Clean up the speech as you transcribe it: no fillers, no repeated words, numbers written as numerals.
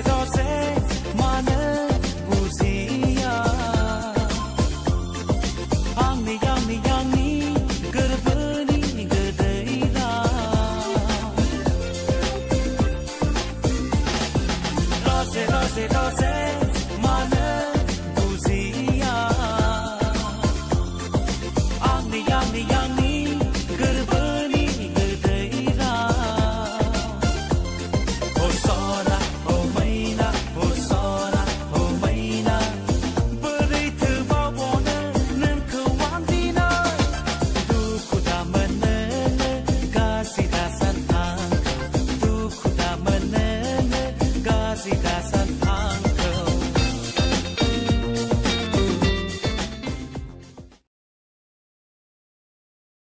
rose, mana buziya. Angni, garbani gadaira. Rose, mana buziya. Angni, garbani gadaira. Oh sona, oh maina, beri terbawa nan kewandina. Duku tak menene kasih dasan angka. Duku tak menene kasih dasan.